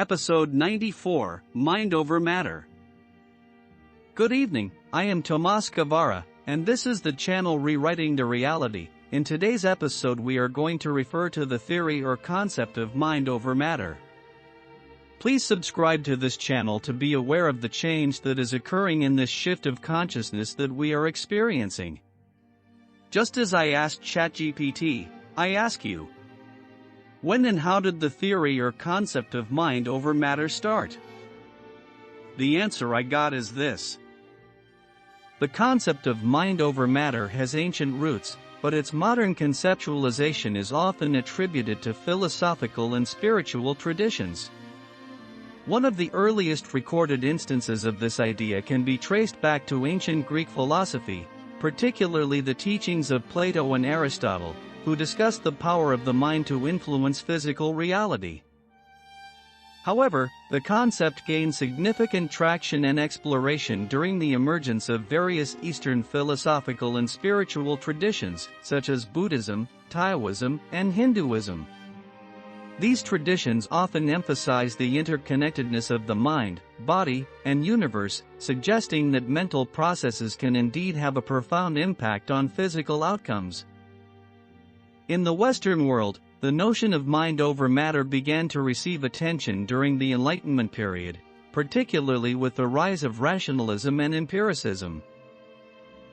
Episode 94, Mind Over Matter. Good evening, I am Tomas Guevara, and this is the channel Rewriting the Reality. In today's episode we are going to refer to the theory or concept of mind over matter. Please subscribe to this channel to be aware of the change that is occurring in this shift of consciousness that we are experiencing. Just as I asked ChatGPT, I ask you, when and how did the theory or concept of mind over matter start? The answer I got is this. The concept of mind over matter has ancient roots, but its modern conceptualization is often attributed to philosophical and spiritual traditions. One of the earliest recorded instances of this idea can be traced back to ancient Greek philosophy, particularly the teachings of Plato and Aristotle, who discussed the power of the mind to influence physical reality. However, the concept gained significant traction and exploration during the emergence of various Eastern philosophical and spiritual traditions, such as Buddhism, Taoism, and Hinduism. These traditions often emphasize the interconnectedness of the mind, body, and universe, suggesting that mental processes can indeed have a profound impact on physical outcomes. In the Western world, the notion of mind over matter began to receive attention during the Enlightenment period, particularly with the rise of rationalism and empiricism.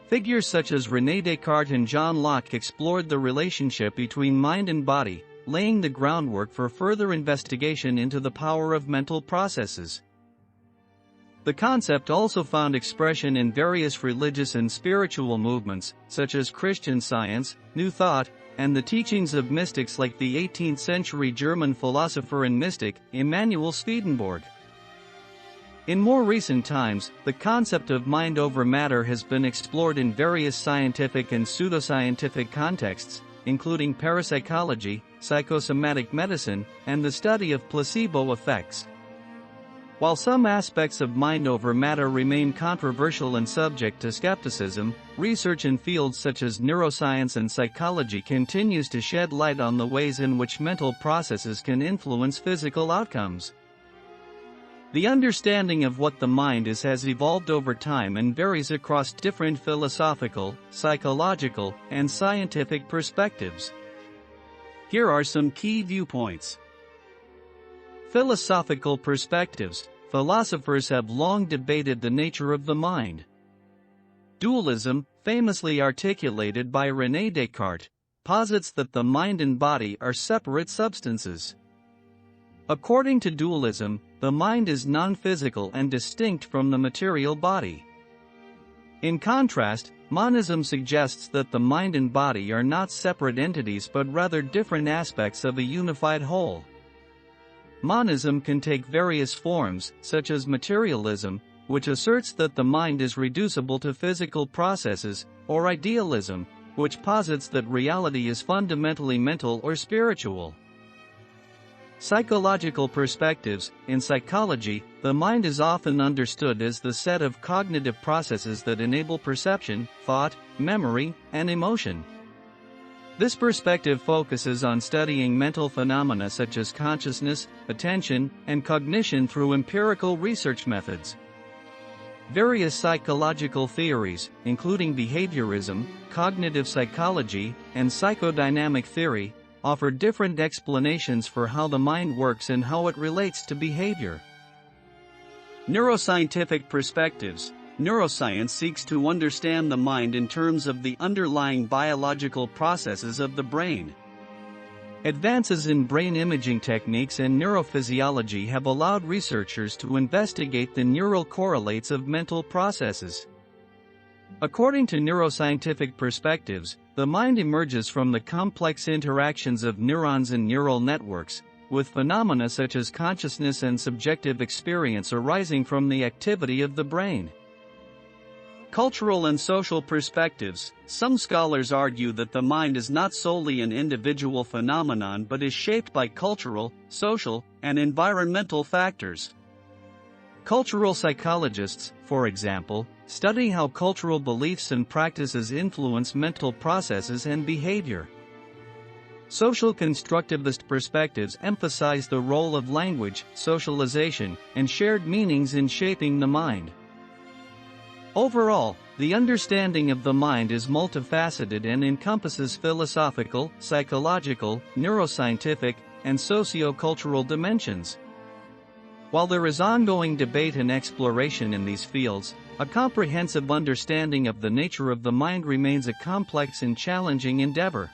Figures such as René Descartes and John Locke explored the relationship between mind and body, laying the groundwork for further investigation into the power of mental processes. The concept also found expression in various religious and spiritual movements, such as Christian Science, New Thought, and the teachings of mystics like the 18th-century German philosopher and mystic, Emanuel Swedenborg. In more recent times, the concept of mind over matter has been explored in various scientific and pseudoscientific contexts, including parapsychology, psychosomatic medicine, and the study of placebo effects. While some aspects of mind over matter remain controversial and subject to skepticism, research in fields such as neuroscience and psychology continues to shed light on the ways in which mental processes can influence physical outcomes. The understanding of what the mind is has evolved over time and varies across different philosophical, psychological, and scientific perspectives. Here are some key viewpoints. Philosophical perspectives. Philosophers have long debated the nature of the mind. Dualism, famously articulated by René Descartes, posits that the mind and body are separate substances. According to dualism, the mind is non-physical and distinct from the material body. In contrast, monism suggests that the mind and body are not separate entities but rather different aspects of a unified whole. Monism can take various forms, such as materialism, which asserts that the mind is reducible to physical processes, or idealism, which posits that reality is fundamentally mental or spiritual. Psychological perspectives. In psychology, the mind is often understood as the set of cognitive processes that enable perception, thought, memory, and emotion. This perspective focuses on studying mental phenomena such as consciousness, attention, and cognition through empirical research methods. Various psychological theories, including behaviorism, cognitive psychology, and psychodynamic theory, offer different explanations for how the mind works and how it relates to behavior. Neuroscientific perspectives. Neuroscience seeks to understand the mind in terms of the underlying biological processes of the brain. Advances in brain imaging techniques and neurophysiology have allowed researchers to investigate the neural correlates of mental processes. According to neuroscientific perspectives, the mind emerges from the complex interactions of neurons and neural networks, with phenomena such as consciousness and subjective experience arising from the activity of the brain. Cultural and social perspectives. Some scholars argue that the mind is not solely an individual phenomenon but is shaped by cultural, social, and environmental factors. Cultural psychologists, for example, study how cultural beliefs and practices influence mental processes and behavior. Social constructivist perspectives emphasize the role of language, socialization, and shared meanings in shaping the mind. Overall, the understanding of the mind is multifaceted and encompasses philosophical, psychological, neuroscientific, and socio-cultural dimensions. While there is ongoing debate and exploration in these fields, a comprehensive understanding of the nature of the mind remains a complex and challenging endeavor.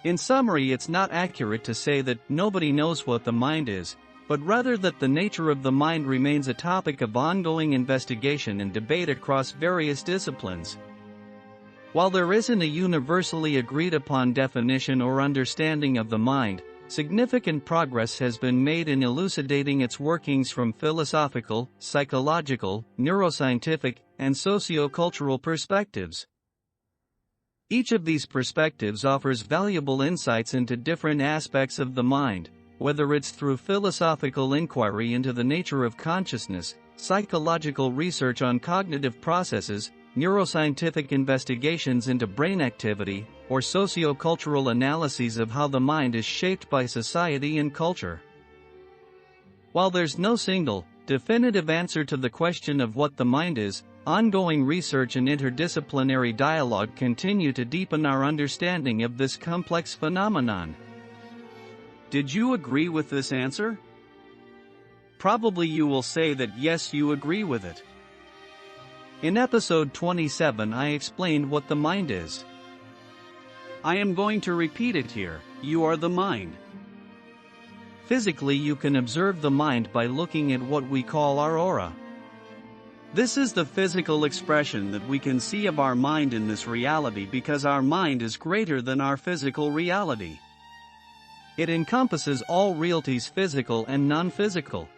In summary, it's not accurate to say that nobody knows what the mind is, but rather that the nature of the mind remains a topic of ongoing investigation and debate across various disciplines. While there isn't a universally agreed upon definition or understanding of the mind, significant progress has been made in elucidating its workings from philosophical, psychological, neuroscientific, and socio-cultural perspectives. Each of these perspectives offers valuable insights into different aspects of the mind, whether it's through philosophical inquiry into the nature of consciousness, psychological research on cognitive processes, neuroscientific investigations into brain activity, or socio-cultural analyses of how the mind is shaped by society and culture. While there's no single, definitive answer to the question of what the mind is, ongoing research and interdisciplinary dialogue continue to deepen our understanding of this complex phenomenon. Did you agree with this answer? Probably you will say that yes, you agree with it. In episode 27, I explained what the mind is. I am going to repeat it here. You are the mind. Physically, you can observe the mind by looking at what we call our aura. This is the physical expression that we can see of our mind in this reality because our mind is greater than our physical reality. It encompasses all realities, physical and non-physical.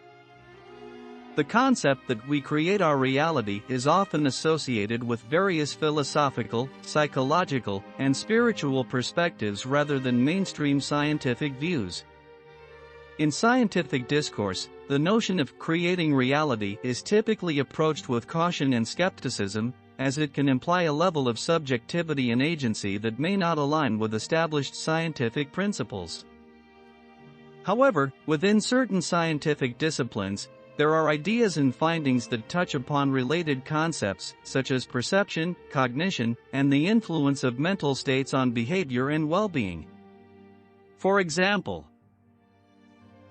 The concept that we create our reality is often associated with various philosophical, psychological, and spiritual perspectives rather than mainstream scientific views. In scientific discourse, the notion of creating reality is typically approached with caution and skepticism, as it can imply a level of subjectivity and agency that may not align with established scientific principles. However, within certain scientific disciplines, there are ideas and findings that touch upon related concepts, such as perception, cognition, and the influence of mental states on behavior and well-being. For example,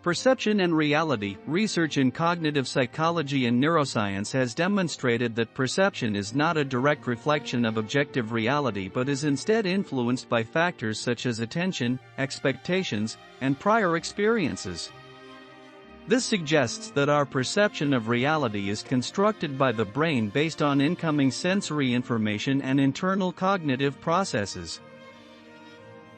perception and reality. Research in cognitive psychology and neuroscience has demonstrated that perception is not a direct reflection of objective reality but is instead influenced by factors such as attention, expectations, and prior experiences. This suggests that our perception of reality is constructed by the brain based on incoming sensory information and internal cognitive processes.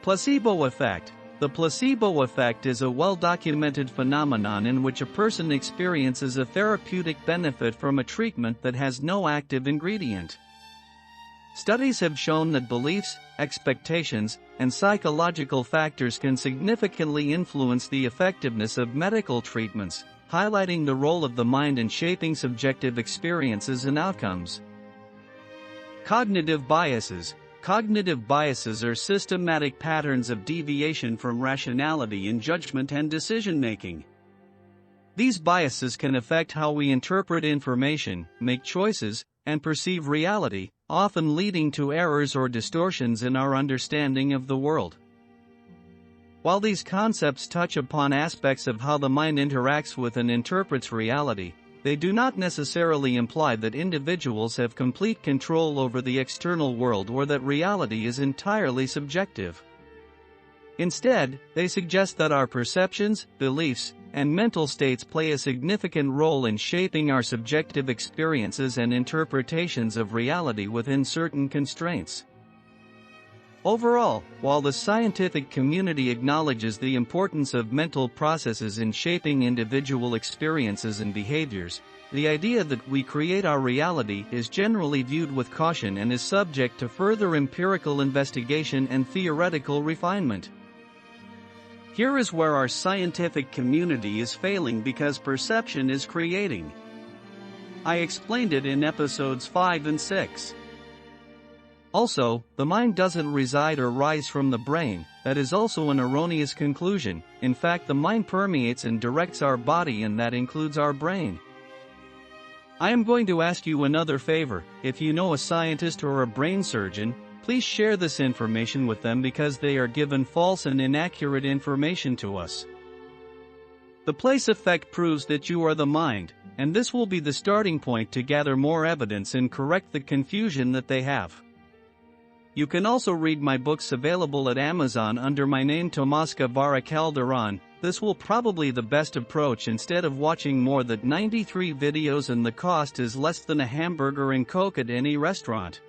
Placebo effect. The placebo effect is a well-documented phenomenon in which a person experiences a therapeutic benefit from a treatment that has no active ingredient. Studies have shown that beliefs, expectations, and psychological factors can significantly influence the effectiveness of medical treatments, highlighting the role of the mind in shaping subjective experiences and outcomes. Cognitive biases. Cognitive biases are systematic patterns of deviation from rationality in judgment and decision-making. These biases can affect how we interpret information, make choices, and perceive reality, often leading to errors or distortions in our understanding of the world. While these concepts touch upon aspects of how the mind interacts with and interprets reality, they do not necessarily imply that individuals have complete control over the external world or that reality is entirely subjective. Instead, they suggest that our perceptions, beliefs, and mental states play a significant role in shaping our subjective experiences and interpretations of reality within certain constraints. Overall, while the scientific community acknowledges the importance of mental processes in shaping individual experiences and behaviors, the idea that we create our reality is generally viewed with caution and is subject to further empirical investigation and theoretical refinement. Here is where our scientific community is failing because perception is creating. I explained it in episodes 5 and 6. Also, the mind doesn't reside or rise from the brain. That is also an erroneous conclusion. In fact, the mind permeates and directs our body, and that includes our brain. I am going to ask you another favor. If you know a scientist or a brain surgeon, please share this information with them because they are given false and inaccurate information to us. The place effect proves that you are the mind, and this will be the starting point to gather more evidence and correct the confusion that they have. You can also read my books available at Amazon under my name Tomas Guevara Calderon. This will probably the best approach instead of watching more than 93 videos, and the cost is less than a hamburger and Coke at any restaurant.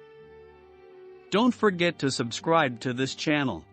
Don't forget to subscribe to this channel.